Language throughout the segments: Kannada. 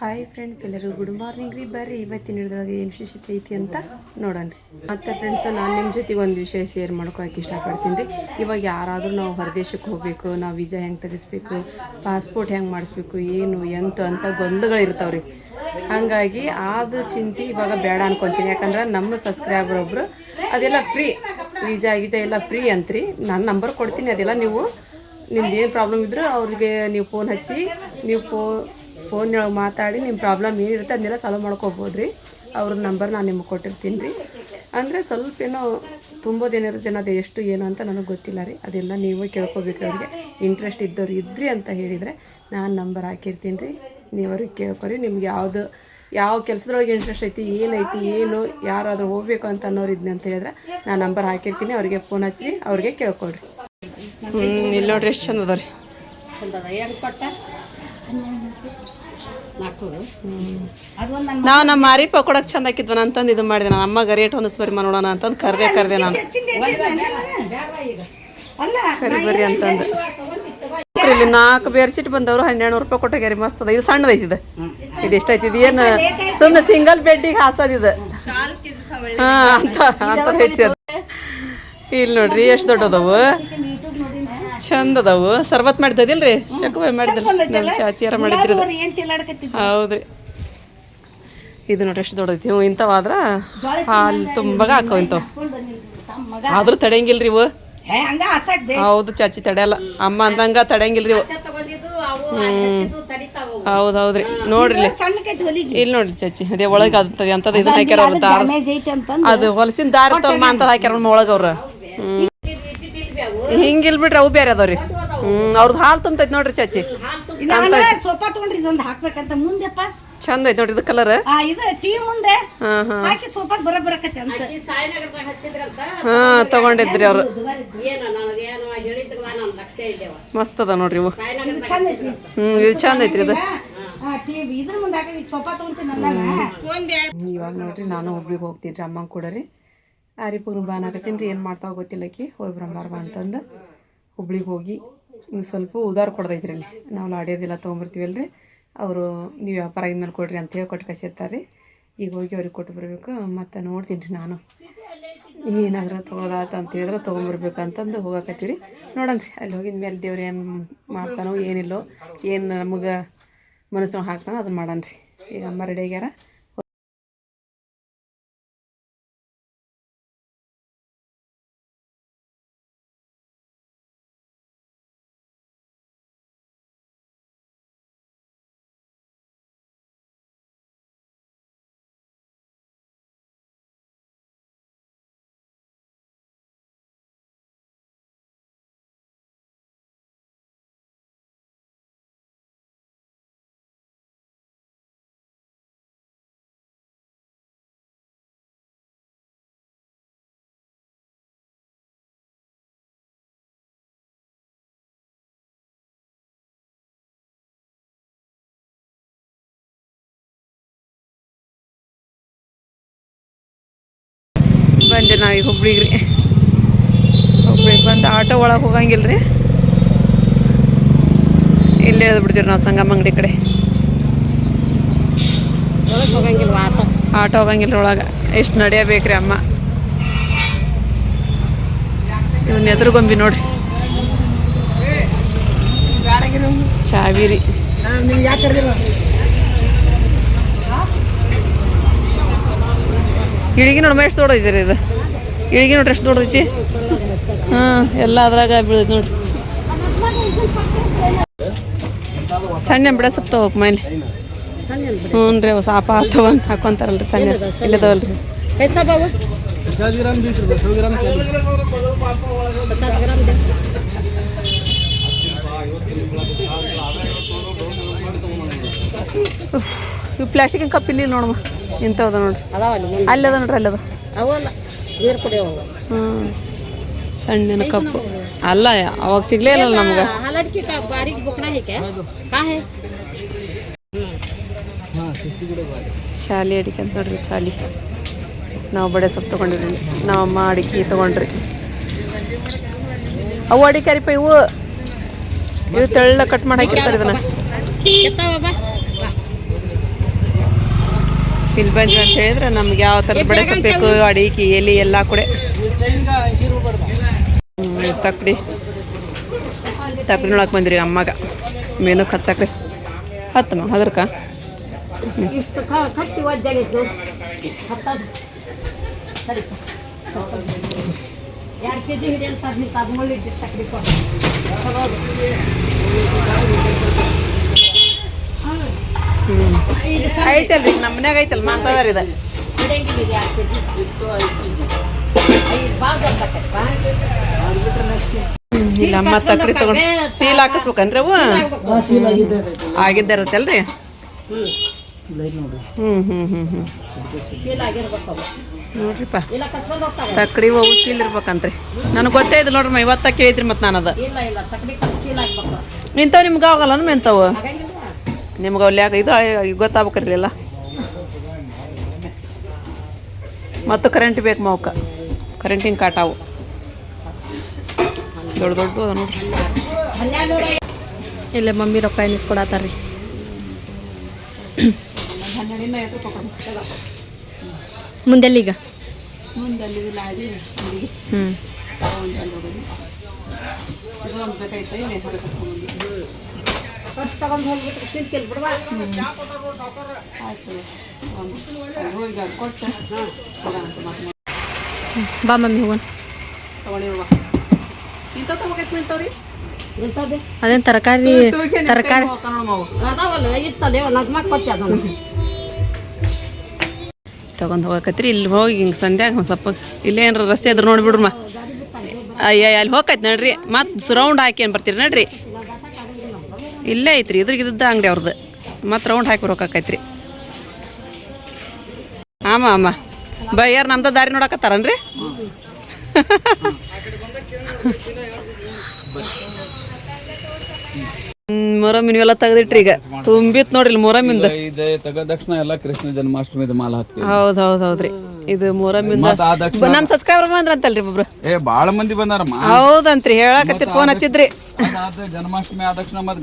ಹಾಯ್ ಫ್ರೆಂಡ್ಸ್, ಎಲ್ಲರಿಗೂ ಗುಡ್ ಮಾರ್ನಿಂಗ್ ರೀ. ಬರ್ರಿ ಇವತ್ತಿನ ಹಿಡಿದೊಳಗೆ ಏನು ವಿಶೇಷತೆ ಐತಿ ಅಂತ ನೋಡೋಣ ರೀ. ಮತ್ತು ಫ್ರೆಂಡ್ಸ್, ನಾನು ನಿಮ್ಮ ಜೊತೆಗೆ ಒಂದು ವಿಷಯ ಶೇರ್ ಮಾಡ್ಕೊಳಕ್ಕೆ ಇಷ್ಟಪಡ್ತೀನಿ ರೀ. ಇವಾಗ ಯಾರಾದರೂ ನಾವು ಹೊರದೇಶಕ್ಕೆ ಹೋಗಬೇಕು, ನಾವು ವೀಸಾ ಹೆಂಗೆ ತೆಗಿಸ್ಬೇಕು, ಪಾಸ್ಪೋರ್ಟ್ ಹೆಂಗೆ ಮಾಡಿಸ್ಬೇಕು, ಏನು ಎಂತ ಅಂತ ಗೊಂದಲಗಳಿರ್ತಾವೆ ರೀ. ಹಾಗಾಗಿ ಅದು ಚಿಂತೆ ಇವಾಗ ಬೇಡ ಅನ್ಕೊತೀನಿ. ಯಾಕಂದ್ರೆ ನಮ್ಮ ಸಬ್ಸ್ಕ್ರೈಬರ್ ಒಬ್ಬರು ಅದೆಲ್ಲ ಫ್ರೀ, ವೀಸಾ ಎಲ್ಲ ಫ್ರೀ ಅಂತ್ರಿ. ನಾನು ನಂಬರ್ ಕೊಡ್ತೀನಿ, ಅದೆಲ್ಲ ನೀವು ನಿಮ್ದು ಏನು ಪ್ರಾಬ್ಲಮ್ ಇದ್ದರೂ ಅವ್ರಿಗೆ ನೀವು ಫೋನ್ ಹಚ್ಚಿ ನೀವು ಫೋನ್ಯೊಳಗೆ ಮಾತಾಡಿ ನಿಮ್ಮ ಪ್ರಾಬ್ಲಮ್ ಏನಿರುತ್ತೆ ಅದನ್ನೆಲ್ಲ ಸಾಲ್ವ್ ಮಾಡ್ಕೋಬೋದು ರೀ. ಅವ್ರದ್ದು ನಂಬರ್ ನಾನು ನಿಮಗೆ ಕೊಟ್ಟಿರ್ತೀನಿ ರೀ. ಅಂದರೆ ಸ್ವಲ್ಪ ಏನೋ ತುಂಬೋದೇನಿರುತ್ತೆ ಅದು ಎಷ್ಟು ಏನು ಅಂತ ನನಗೆ ಗೊತ್ತಿಲ್ಲ ರೀ. ಅದೆಲ್ಲ ನೀವು ಕೇಳ್ಕೊಬೇಕು. ಅವ್ರಿಗೆ ಇಂಟ್ರೆಸ್ಟ್ ಇದ್ದವ್ರು ಇದ್ರಿ ಅಂತ ಹೇಳಿದರೆ ನಾನು ನಂಬರ್ ಹಾಕಿರ್ತೀನಿ ರೀ. ನೀವು ಅವ್ರಿಗೆ ಕೇಳ್ಕೊರಿ. ನಿಮ್ಗೆ ಯಾವ ಕೆಲಸದೊಳಗೆ ಇಂಟ್ರೆಸ್ಟ್ ಐತಿ, ಏನೈತಿ, ಏನು ಯಾರಾದರೂ ಹೋಗ್ಬೇಕು ಅಂತ ಅನ್ನೋರು ಇದನ್ನ ಅಂತ ಹೇಳಿದ್ರೆ ನಾನು ನಂಬರ್ ಹಾಕಿರ್ತೀನಿ. ಅವ್ರಿಗೆ ಫೋನ್ ಹಚ್ಚಿ ಅವ್ರಿಗೆ ಕೇಳ್ಕೊಳ್ರಿ. ಇಲ್ಲಿ ನೋಡ್ರಿ ಎಷ್ಟು ಚಂದ ಅದ ರೀ. ನಾವು ನಮ್ಮ ಮಾರಿ ಪಕೊಡಕ್ಕೆ ಚಂದ ಹಾಕಿದ್ವ ಅಂತಂದು ಇದು ಮಾಡಿದೆ. ನಾನು ಅಮ್ಮಗ ರೇಟ್ ಹೊಂದಿಸ್ಬರಿ ನೋಡೋಣ ಅಂತಂದು ಕರೆದೆ ನಾನು ಕರಿ ಬರ್ರಿ ಅಂತಂದು. ಇಲ್ಲಿ 4 ಬೇರ್ಶೀಟ್ ಬಂದವರು 1200 ರೂಪಾಯಿ ಕೊಟ್ಟಾಗ್ಯಾರಿ. ಮಸ್ತ್ ಅದ. ಇದು ಸಣ್ಣದೈತಿ. ಇದು ಎಷ್ಟೈತಿ? ಇದು ಏನು ಸುಮ್ಮನೆ ಸಿಂಗಲ್ ಬೆಡ್ಡಿಗೆ ಹಾಸೋದಿದೆ. ಹಾಂ ಅಂತ ಐತಿ ಅದು. ಇಲ್ಲಿ ನೋಡ್ರಿ ಎಷ್ಟು ದೊಡ್ಡದವು, ಚಂದ ಅದಾವು. ಸರ್ಬತ್ ಮಾಡಿದ್ದದಿಲ್ರಿ, ಚಕ್ಬಾಯ್ ಮಾಡಿದ್ರಿ, ನಮ್ಮ ಚಾಚಿಯಾರ ಮಾಡಿದ್ರಿ. ಹೌದ್ರಿ. ಇದು ನೋಡ್ರಿ ಎಷ್ಟು ದೊಡ್ಡದೈತಿ. ಇವು ಇಂಥವಾದ್ರೆ ಹಾಲು ತುಂಬಾಗ ಹಾಕವು ಇಂಥವು. ಆದ್ರೂ ತಡೆಯಂಗಿಲ್ರಿ ಇವು. ಹೌದು ಚಾಚಿ ತಡೆಯಲ್ಲ. ಅಮ್ಮ ಅಂದಂಗ ತಡೆಯಂಗಿಲ್ರಿ ಇವು. ಹೌದೌದ್ರಿ. ನೋಡ್ರಿ ಇಲ್ಲಿ ನೋಡ್ರಿ ಚಾಚಿ, ಅದೇ ಒಳಗೆ ಅದ ಅಂತದ ಇದನ್ನ ಹಾಕ್ಯಾರ ಅವ್ರು. ದಾರ ಅದು ಹೊಲಸಿನ ದಾರ ಇರ್ತಾವಮ್ಮ ಅಂತದ್ ಹಾಕ್ಯಾರ ಒಳಗೆ ಅವ್ರು. ಹಿಂಗಿಲ್ ಬಿಡ್ರಿ, ಅವು ಬೇರೆ ಅದಾವ್ರಿ. ಅವ್ರದ್ದು ಹಾಲು ತುಂಬತೈತಿ ನೋಡ್ರಿ ಚಾಚಿ. ಚಂದ ಐತಿ ನೋಡ್ರಿ ಇದು ಕಲರ್. ತಗೊಂಡಿದ್ರಿ ಅವ್ರು. ಮಸ್ತ್ ಅದ ನೋಡ್ರಿ ಇವು. ಇದು ಚಂದ ಐತ್ರಿ ಇದು. ಇವಾಗ ನೋಡ್ರಿ ನಾನು ಹುಬ್ಳಿಗೆ ಹೋಗ್ತೀನಿ ರೀ. ಅಮ್ಮಂಗೆ ಕೂಡ ರೀ ಆರಿಪುರ ಬಾನ್ ಆಗತ್ತೀನಿ ರೀ. ಏನು ಮಾಡ್ತಾವ ಗೊತ್ತಿಲ್ಲಕಿ ಹೋಗಿ ಬರಂಬಾರ್ಬ ಅಂತಂದು ಹುಬ್ಳಿಗೆ ಹೋಗಿ ಸ್ವಲ್ಪ ಉದಾರ ಕೊಡ್ದೈತ್ರಿ. ಅಲ್ಲಿ ನಾವು ಲಾಡಿಯೋದಿಲ್ಲ ತೊಗೊಂಬರ್ತೀವಲ್ರಿ. ಅವರು ನೀವು ವ್ಯಾಪಾರ ಆಗಿದ್ಮೇಲೆ ಕೊಡ್ರಿ ಅಂತ ಹೇಳಿ ಕೊಟ್ಟು ಕಳಿಸಿರ್ತಾರೆ ರೀ. ಈಗ ಹೋಗಿ ಅವ್ರಿಗೆ ಕೊಟ್ಟು ಬರಬೇಕು. ಮತ್ತು ನೋಡ್ತೀನಿ ರೀ ನಾನು ಏನಾದರೂ ತೊಗೊಳೋದಾತ ಅಂತ ಹೇಳಿದ್ರೆ ತೊಗೊಂಬರ್ಬೇಕು ಅಂತಂದು ಹೋಗಕತ್ತೀವಿ ರೀ. ನೋಡೋಣ ರೀ ಅಲ್ಲಿ ಹೋಗಿದ ಮೇಲೆ ದೇವ್ರು ಏನು ಮಾಡ್ತಾನೋ ಏನಿಲ್ಲೋ, ಏನು ನಮಗೆ ಮನಸ್ಸು ಹಾಕ್ತಾನೋ ಅದನ್ನು ಮಾಡೋಣ ರೀ. ಈಗ ಅಮ್ಮ ರೆಡಿ ಆಗ್ಯಾರ. ಬಂದೆ ನಾವೀಗ ಹುಬ್ಳಿಗೆ ರೀ. ಹುಬ್ಳಿಗೆ ಬಂದು ಆಟೋ ಒಳಗೆ ಹೋಗಂಗಿಲ್ಲ ರೀ. ಇಲ್ಲೇ ಬಿಡ್ತೀವಿ ನಾವು ಸಂಗಮ ಅಂಗಡಿ ಕಡೆ. ಆಟೋ ಹೋಗಂಗಿಲ್ಲ ಒಳಗೆ. ಎಷ್ಟು ನಡೆಯಬೇಕ್ರಿ ಅಮ್ಮ. ಇವನ್ನ ಎದುರುಗೊಂಬಿ ನೋಡ್ರಿ, ಚಾವಿ ರೀ. ಇಳಿಗೆ ನೋಡಮ್ಮ ಎಷ್ಟು ದೊಡ್ಡೈತಿ ಇದು. ಇಳಿಗೆ ನೋಡ್ರಿ ಎಷ್ಟು ದೊಡ್ಡೈತಿ. ಹಾಂ ಎಲ್ಲ ಅದ್ರಾಗ ಬೀಳೈತಿ ನೋಡ್ರಿ. ಸಣ್ಣ ಬಿಡ ಸಪ್ತ ಹೋಗಿ ಮೈಲಿ. ಹ್ಞೂ ರೀ, ಅವು ಸಾಪ ತಗೊಂಡು ಹಾಕೊಂತಾರಲ್ರಿ ಸಣ್ಣ ಇಲ್ಲದವಲ್ರಿ. ಇವು ಪ್ಲಾಸ್ಟಿಕಿನ ಕಪ್ ಇಲ್ಲಿ ನೋಡಮ್ಮ ಇಂಥವದ ನೋಡ್ರಿ. ಅಲ್ಲದ ನೋಡ್ರಿ, ಅಲ್ಲದ. ಹ್ಞೂ ಸಣ್ಣ ಕಪ್ಪು ಅಲ್ಲ, ಅವಾಗ ಸಿಗ್ಲೇ ಇಲ್ಲ ನಮ್ಗೆ. ಶಾಲಿ ಅಡಿಕೆ ಅಂತ ನೋಡ್ರಿ, ಚಾಲಿ. ನಾವು ಬಡೆ ಸೊಪ್ಪು ತೊಗೊಂಡಿರಿ, ನಾವಮ್ಮ ಅಡಿಕೆ ತೊಗೊಂಡ್ರಿ. ಅವು ಅಡಿಕೆ ಇವು ಇದು ತೆಳ್ಳ ಕಟ್ ಮಾಡಿ ಹಾಕಿರ್ತಾರೆ ಇದನ್ನ. ಇಲ್ಲಿ ಬಂದ್ವಿ ಅಂತ ಹೇಳಿದ್ರೆ ನಮ್ಗೆ ಯಾವ ಥರದ ಬೆಳೆ ಸೊಪ್ಪು ಬೇಕು, ಅಡಿಕೆ ಎಲೆ ಎಲ್ಲ ಕೂಡ. ತಕ್ಕಡಿ ನೋಡಕ್ಕೆ ಬಂದ್ರಿ ಅಮ್ಮಗೆ ಮೇನಕ್ಕೆ ಹಚ್ಚಕ್ರಿ. ಹತ್ತಮ್ಮ ಅದ್ರಕ ಐತಲ್ರಿ ನಮ್ಮ ಮನ್ಯಾಗ ಐತಲ್ಲ ಮಾತಾಡ್ರಿ ಇದು. ಇಲ್ಲ ಅಮ್ಮ ತಕ್ಕಡಿ ತಗೊಂಡು ಸೀಲ್ ಹಾಕಿಸ್ಬೇಕನ್ರಿ ಅವು ಆಗಿದ್ದ ಇರತ್ತಲ್ರಿ. ನೋಡ್ರಿಪ್ಪ ತಕ್ಕಡಿ ಅವು ಸೀಲ್ ಇರ್ಬೇಕಂತ್ರಿ. ನನಗೆ ಗೊತ್ತೇ ಇದು ನೋಡ್ರಿ, ಇವತ್ತ ಕೇಳಿದ್ರಿ ಮತ್ತು ನಾನು ಅದು ನಿಂತಾವ ನಿಮ್ಗೆ ಆಗಲ್ಲ ಮೆಂತಾವು ನಿಮ್ಗೆ ಅಲ್ಲಿ ಯಾಕೆ ಇದು ಗೊತ್ತಾಗ್ಬೇಕ್ರಿ ಎಲ್ಲ. ಮತ್ತು ಕರೆಂಟ್ ಬೇಕು ಮೌಕ, ಕರೆಂಟಿನ ಕಾಟಾವು ದೊಡ್ಡ ದೊಡ್ಡ ಅದ ನೋಡ್ರಿ. ಇಲ್ಲೇ ಮಮ್ಮಿ ರೊಕ್ಕ ಎನಿಸ್ಕೊಡತ್ತಾರ್ರಿ. ಮುಂದೆಲ್ಲಿಗ ಬಾ ಮಮ್ಮಿ ಹೋಗೋಣ. ಅದೇನು ತರಕಾರಿ ತಗೊಂಡು ಹೋಗಕತ್ರಿ. ಇಲ್ಲಿ ಹೋಗಿ ಹಿಂಗೆ ಸಂಧ್ಯಾಗ ಒಂದು ಸ್ವಲ್ಪ ಇಲ್ಲೇ ಏನಾರ ರಸ್ತೆ ಅದ್ರ ನೋಡಿಬಿಡ್ರಮ್ಮ. ಅಯ್ಯ ಅಲ್ಲಿ ಹೋಗೈತೆ ನೋಡ್ರಿ, ಮತ್ತು ರೌಂಡ್ ಹಾಕಿ ಏನು ಬರ್ತೀರಿ ನೋಡ್ರಿ, ಇಲ್ಲೇ ಐತ್ರಿ ಇದ್ರಗಿದ್ದ ಅಂಗಡಿ ಅವ್ರದ್ದು. ಮತ್ತು ರೌಂಡ್ ಹಾಕಿ ಬರೋಕಾಕೈತ್ರಿ. ಆಮ ಅಮ್ಮ ಯಾರು ನಮ್ದು ದಾರಿ ನೋಡಕತ್ತಾರನ್ರಿ. ಮೊರಮಿನ ಎಲ್ಲ ತೆಗೆದಿಟ್ರಿ ಈಗ ತುಂಬಿತ್ ನೋಡ್ರಿ ಮೊರಮಿಂದ. ಕೃಷ್ಣ ಜನ್ಮಾಷ್ಟಮಿ ಮಾಲ ಹಾಕ್ತೀವಿ. ಹೌದ್ರಿ ಇದು ಮೊರಮಿಂದ ನಮ್ ಸಬ್ಸ್ಕ್ರೈಬರ್ ಬಂದ್ರಂತಲ್ರಿ ಒಬ್ರು. ಬಾಳ ಮಂದಿ ಬಂದಾರಮ್ಮ. ಹೌದಂತ್ರಿ ಹೇಳಕತ್ತಿ ಫೋನ್ ಹಚ್ಚಿದ್ರಿ. ಜನ್ಮಾಷ್ಟಮಿ ಆದ ತಕ್ಷಣ ಮತ್ತೆ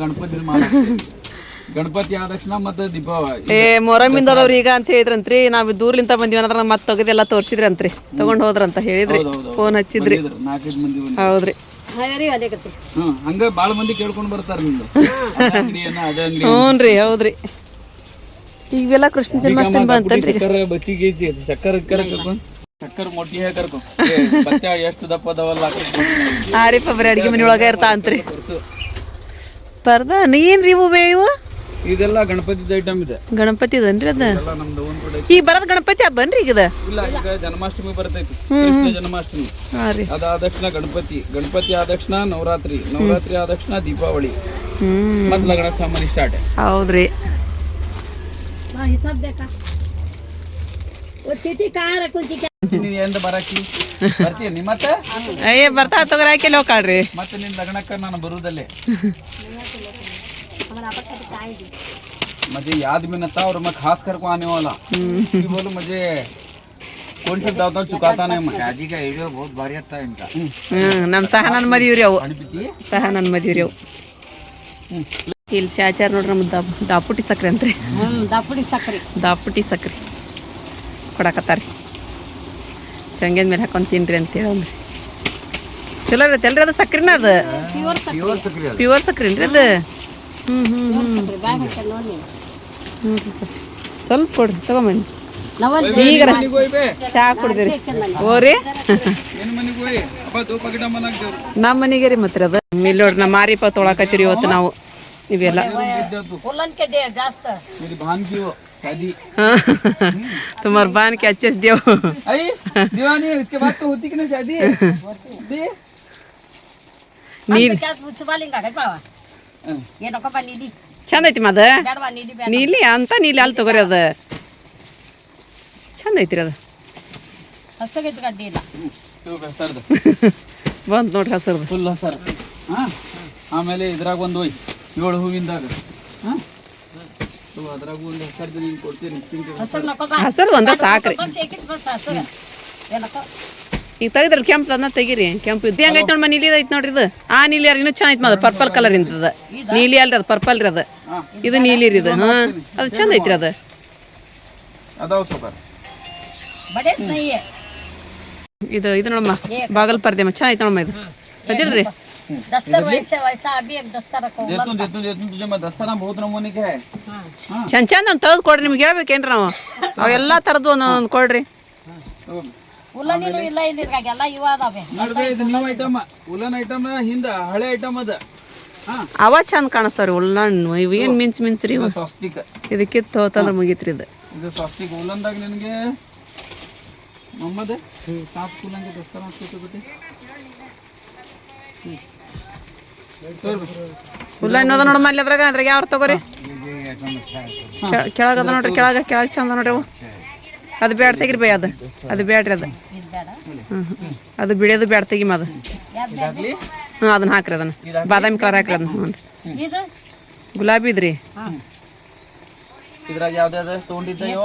ಗಣಪತಿ ಆದ ತಕ್ಷಣ ಮತ್ತೆ ದೀಪಾವಳಿ. ಮೊರಮಿಂದ ಅದಾವ್ರಿ ಈಗ ಅಂತ ಹೇಳಿದ್ರಂತ್ರಿ. ನಾವ್ ದೂರ್ಲಿಂತ ಬಂದಿವಿ ಅನ್ನೋದ್ರ ಮತ್ತೆ ತೆಗೆದೆಲ್ಲ ತೋರ್ಸಿದ್ರಂತ್ರಿ, ತಗೊಂಡ್ ಹೋದ್ರಂತ ಹೇಳಿದ್ರಿ, ಫೋನ್ ಹಚ್ಚಿದ್ರಿ. 4-5 ಮಂದಿ ಹೌದ್ರಿ ಹಂಗ ಬಾಳ ಮಂದಿ ಕೇಳ್ಕೊಂಡ್ ಬರ್ತಾರ. ಹ್ಞೂನ್ರಿ ಹೌದ್ರಿ. ಈಗೆಲ್ಲ ಕೃಷ್ಣ ಜನ್ಮಾಷ್ಟಮಿ ಬಂತನ್ರಿ. ಸಕ್ಕರ್ ಮೊಟ್ಟಿ ಕರ್ಕೊ ಎಷ್ಟು ದಪ್ಪ ಅದಾವಲ್ಲ ಆರಿಫ ಬರೀ ಅಡಿಗೆ ಮನೆ ಒಳಗ ಇರ್ತಾ ಅಂತ್ರಿ. ಪರ್ದ ಏನ್ರಿ ಇವು ಇವು ಇದೆಲ್ಲ ಗಣಪತಿ ಐಟಮ್ ಇದೆ. ಗಣಪತಿದನ್ರಿ ಅದ ಈಗ ಬರೋದ್ ಗಣಪತಿ ಹಬ್ಬನ್ರಿ ಈಗ ಇಲ್ಲ. ಈಗ ಜನ್ಮಾಷ್ಟಮಿ ಬರ್ತೈತಿ, ಕೃಷ್ಣ ಜನ್ಮಾಷ್ಟಮಿ. ಅದಾದ ತಕ್ಷಣ ಗಣಪತಿ ಆದ ತಕ್ಷಣ ನವರಾತ್ರಿ ಆದ ತಕ್ಷಣ ದೀಪಾವಳಿ, ಮತ್ ಲಗ್ನ ಸಾಮಾನ್ಯ ಸ್ಟಾರ್ಟ್. ಹೌದ್ರಿ. ಬರ್ತೀನಿ ಮತ್ತೆ ಬರ್ತಾ ತಗೋರಿ ಹಾಕಿ ಹೋಗ್ರಿ. ಮತ್ತೆ ನಿನ್ ಲಗ್ನಕ್ಕ ನಾನು ಬರುದಲ್ಲೇ. मुझे याद भी न था और मैं खास कर को आने वाला कि बोलो मुझे कौन सा दावत चुकाता नहीं. मैं शादी का वीडियो बहुत बढ़िया था इनका. नम ಸಹನನ್ ಮದಿವ್ರಿ ಅವು, ಸಹನನ್ ಮದಿವ್ರಿ ಅವು. ಇಲ್ಲಿ ಚಾಚಾರ್ ನೋಡ್ರಿ ನಮ್ಮ ದಾಪುಟಿ ಸಕ್ರೆ ಅಂತ್ರಿ. ದಾಪುಟಿ ಸಕ್ರೆ ಕೊಡಕತ್ತಾರಿ. ಶಂಗೇದ ಮೇಲೆ ಹಾಕೊಂಡು ತಿನ್ರಿ ಅಂತ ಹೇಳಂದ್ರಿ. ಚಲೋ ಇರತ್ತೆ ಅಲ್ರಿ ಅದು ಸಕ್ರಿನ? ಅದು ಪ್ಯೂರ್ ಸಕ್ರಿ ರೀ ಅದು. ಸ್ವಲ್ಪ ಕೊಡ್ರಿ ತಗೊಂಬನ್ನಿ. ಈಗ ಚಾ ಕುಡ್ದಿರಿ ಓರಿ ನಮ್ಮ ಮನೆಗೆ ರೀ ಮತ್ತೆ ಅದು. ಇಲ್ಲಿ ನೋಡ್ರಿ ನಮ್ಮ ಮಾರಿಪ ತೊಳಕತ್ತೀರಿ ಇವತ್ತು ನಾವು ಇವೆಲ್ಲ. तुम्हार बान के अच्छे से दियो. दीवानी इसके बाद तो होती कि नहीं शादी? ನೀಲಿ ಚಂದ ಐತಿ ಮದ ನೀಲಿ ಅಂತ ನೀಲಿ ಅಲ್ಲಿ ತಗೋರಿ. ಅದ ಚಂದ ಐತ್ರಿ ಅದು. ಬಂತು ನೋಡ್ರಿ ಹಸರ್ದು ಫುಲ್ ಹಸರ್. ಆಮೇಲೆ ಇದ್ರಾಗ ಒಂದು 7 ಹೂವಿಂದಾಗ ಅದ್ರಾಗ ಒಂದು ಹಸರ್ದು ನೀನು ಕೊಡ್ತೀನಿ. ಹಸರ್ದು ಒಂದ ಸಾಕ್ರಿ. ಈಗ ತೆಗೆದ್ರಿ ಕೆಂಪು ಅದನ್ನ ತೆಗೀರಿ. ಕೆಂಪು ಇದು ಹೆಂಗೈತೆ ನೋಡಿ ನೀಲಿ ಐತೆ ನೋಡ್ರಿ. ಇದು ಆ ನೀಲಿ ಯಾರು ಇನ್ನೂ ಚಂದ ಐತಿ ಮದ ಪರ್ಪಲ್ ಕಲರ್ ಇಂತದ. ನೀಲಿ ಅಲ್ರಿ ಅದು ಪರ್ಪಲ್ ರೀ ಅದು. ಇದು ನೀಲಿ ರೀ ಇದು. ಹಾಂ ಅದು ಚಂದ ಐತ್ರಿ ಅದು. अदाव सोकर बड़े नहीं है ಇದು ನೋಡಮ್ಮ ಬಾಗಲ್ ಪರ್ದೆ ಚಾ ಐತೆ ನೋಡಮ್ಮ ಇದು ಅದಿಲ್ರಿ दस्तर वैसे वैसा अभी एक दस्तर रखो देतून तुझे मैं दस्ताना बहुत नमूने के है ಚಂದ ಚಂದ ಒಂದು ತೆಗೆದು ಕೊಡ್ರಿ ನಿಮ್ಗೆ ಹೇಳ್ಬೇಕೇನ್ರಿ ನಾವು ಅವೆಲ್ಲ ಥರದ್ದು ಒಂದೊಂದು ಕೊಡ್ರಿ ಉಲ್ಲನಿನೂ ಇಲ್ಲ ಇಲ್ಲಿರ್ಗಾಗೆಲ್ಲ ಇವ ಅದಾವೆ ನೋಡ್ಬೇ ಇದು ನ್ಯೂ ಐಟಮ್ ಉಲ್ಲನ್ ಐಟಮ್ ಹಿಂದ ಹಳೆ ಐಟಮ್ ಅದ ಅವ ಚಂದ ಕಾಣಿಸ್ತಾವ್ರಿ ಉಳ್ಳಣ್ಣು ಇವೇನು ಮಿಂಚ್ರಿ ಇವು ಸ್ವಸ್ತಿಕ್ ಇದು ಕಿತ್ತು ಹೋತಂದ್ರೆ ಮುಗೀತ್ರಿ ಇದು ಸ್ವಸ್ತಿಕ್ ಉಲ್ಲನ್ದಾಗ ನಿನಗೆ ಮೊಹಮ್ಮದ್ ಸಾತ್ ಕುಲಂಗೆ ದಸ್ತಾನ ಹಾಕ್ಬೇಕು ಉಲ್ಲಣ್ಣು ಅದ ನೋಡಮ್ಮ ಅಲ್ಲಿ ಅದ್ರಾಗ ಅದ್ರಾಗ ಯಾವ ತಗೋರಿ ಕೆಳಗದ ನೋಡ್ರಿ ಕೆಳಗೆ ಚಂದ ನೋಡ್ರಿ ಅವು ಅದು ಬ್ಯಾಡ ತೆಗಿರಿ ಬೈ ಅದು ಬ್ಯಾಡ್ರಿ ಅದು ಅದು ಬಿಡೋದು ಬ್ಯಾಡ ತೆಗಿಮ ಅದು ಅದನ್ನ ಹಾಕ್ರಿ ಅದನ್ನ ಬಾದಾಮಿ ಕಲರ್ ಹಾಕ್ರಿ ಅದನ್ನ ಹ್ಞೂ ಇದು ಗುಲಾಬಿ ಇದ್ರಿ ಇದ್ರಾಗ ಯಾವ್ದಾದ ತಗೊಂಡಿದ್ದ ಇವ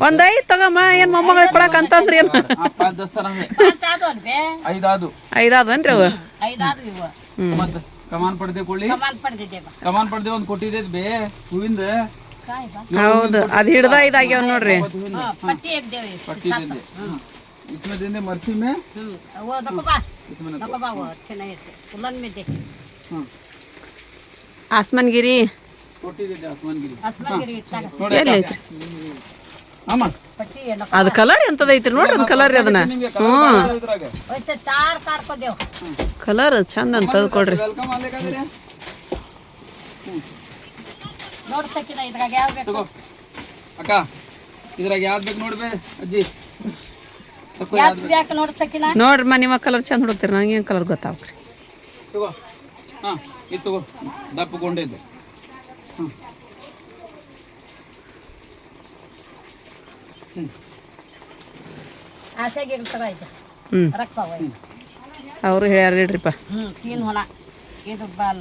ಒಂದ್ ಐದು ತಗಮ್ಮ ಏನ್ ಮೊಮ್ಮಗಳಿಗೆ ಕೊಡಕ್ ಅಂತಂದ್ರಿ ಏನು ದಸ್ತಾನ ಚಾದು ಅಲ್ವೇ ಐದಾದು ಐದಾದನ್ರಿ ಅವು ಐದಾರು ಇವ ಮತ್ತ ಕಮಾನ್ ಪಡ್ದೆ ಕೊಳ್ಳಿ ಕಮಾಲ್ ಪಡೆದಿದ್ದೇವ ಕಮಾನ್ ಪಡ್ದೆ ಒಂದು ಕೊಟ್ಟಿದ್ದೇದ್ ಬೇ ಹೂವಿಂದ ಹೌದು ಅದು ಹಿಡ್ದ ಇದಾಗ್ಯಾವ ನೋಡ್ರಿ पट्टी एक देवे पट्टी देंगे इसमें देंगे मर्ची में वो नको बा वो अच्छे नहीं थे उलन में दे ಆಸ್ಮಾನ್ಗಿರಿ कोटी देते आसमान गिरी आसमान गिरी इतना ಎಲ್ಲಿ ಐತಿ आमा पट्टी है नको ಅದು ಕಲರ್ ಎಂತದ ಐತ್ರಿ ನೋಡ್ರಿ ಅದು ಕಲರ್ ರೀ ಅದನ್ನ ಹ್ಞೂ वैसे चार कार को देव ಕಲರ್ ಚಂದ ಅಂತ ತೆಗ್ದು ಕೊಡ್ರಿ वेलकम आले का तेरे ನೋಡ್ ಸಕಿನ ಇದ್ರಾಗ ಯಾವ ಬೇಕು ತಗೋ ಅಕ್ಕ ಇದ್ರಾಗ ಯಾವ್ದು ಬೇಕು ನೋಡ್ಬೇ ಅಜ್ಜಿ ಯಾವ್ದು ಬೇಕು ನೋಡ್ ಸಕಿನ ನೋಡ್ರಿ ನಿಮ್ಮ ಕಲರ್ ಚಂದ ಹುಡುಕ್ತೀರಿ ನಂಗೆ ಏನು ಕಲರ್ ಗೊತ್ತಾಗ್ರಿ ತಗೋ ಹಾ ಇದು ತಗೋ ದಪ್ಪ ಗೊಂಡಿದ್ದು ಆಸೆಗೆ ಇರ್ತದ ಇದು ಹ್ಞೂ ರಕ್ಕ ಅವರು ಹೇಳ್ಯಾರ ಇಡ್ರಿಪ್ಪ तीन होना ये तो बाल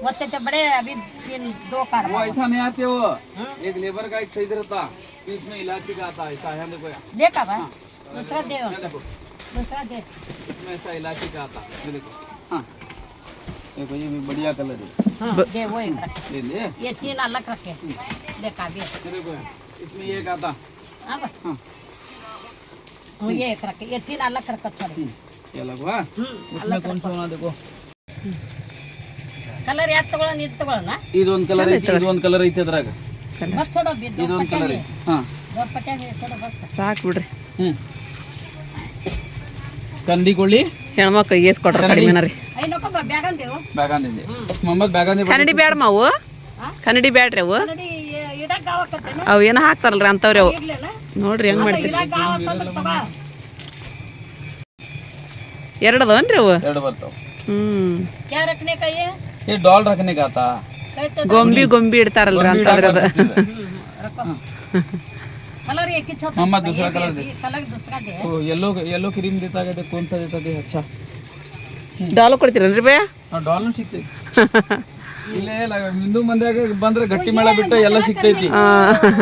वत्ते ते बड़े अभी तीन दो कार वो ऐसा नहीं आते वो एक लेबर का एक साइज रहता बीच में इलायची का आता ऐसा है देखो यहाँ लेका बा दूसरा दे ये देखो दूसरा दे इसमें ऐसा इलायची का आता ये देखो हाँ देखो ये भी बढ़िया कलर है हाँ दे वो एक रख ले ले ये तीन अलग रखे लेका भी ये देखो यहाँ इसमें ये एक आता अब हाँ ये एक रखे ये तीन अलग रख थोड़े ये अलग हुआ उसमें कौन सा होना देखो कलर याद तಗೊಳ ನೀರು ತಗೊಳನ ಇದೊಂದು ಕಲರ್ ಐತಿ ಇದೊಂದು ಕಲರ್ ಐತಿ ಅದ್ರಾಗ ಬಸ್ ಥೋಡ ಬಿದ್ದು ಇದೊಂದು ಕಲರ್ ಐತಿ ಹಾ ದೋ ಪಟ್ಯಾಗ ಥೋಡ ಬಸ್ ಸಾಕು ಬಿಡ್ರಿ ಕಂಡಿ ಕೊಳ್ಳಿ ಹೆಣ್ಮಕ್ಳು ಏಸ್ ಕೊಟ್ರ ಕಡಿಮೆನ ರೀ ಐ ನಕೋ ಬಾ ಬ್ಯಾಗ್ ಅಂದೇವು ಬ್ಯಾಗಂದಿದ್ದೆ ಮೊಹಮ್ಮದ್ ಬ್ಯಾಗಂದಿ ಕನ್ನಡಿ ಬ್ಯಾಡ ಮಾವು ಕನ್ನಡಿ ಬ್ಯಾಡ್ರಿ ಅವು ನೋಡಿ ಇಡಕ್ ಗಾವಕತ್ತೇನ ಅವು ಏನೋ ಹಾಕ್ತಾರಲ್ರಿ ಅಂತವ್ರಿ ಅವು ಇರ್ಲೇನ ನೋಡ್ರಿ ಹೆಂಗ್ ಮಾಡ್ತೀರಿ ಇಡಕ್ ಗಾವಕತ್ತ ತಗೋ ಎರಡು ಅದಾವನ್ರಿ ಅವು ಎರಡು ಬರ್ತಾವ क्या रखने का ये डॉल रखने का था ಗೊಂಬಿ ಇಡ್ತಾರಲ್ರಿ ಅಂತಂದ್ರೆ ಅದು कलर एक ही छप मम्मा दूसरा कलर दे कलर दूसरा दे तो येलो येलो क्रीम देता है कौन सा देता है अच्छा ಡಾಲು ಕೊಡ್ತೀರನ್ರಿ ಬೇ ಡಾಲ್ನು ಸಿಗ್ತೈತಿ ಇಲ್ಲೇ ಹಿಂದೂ ಮಂದ್ಯಾಗ ಬಂದ್ರೆ ಗಟ್ಟಿ ಮೇಳ ಬಿಟ್ಟು ಎಲ್ಲ ಸಿಗ್ತೈತಿ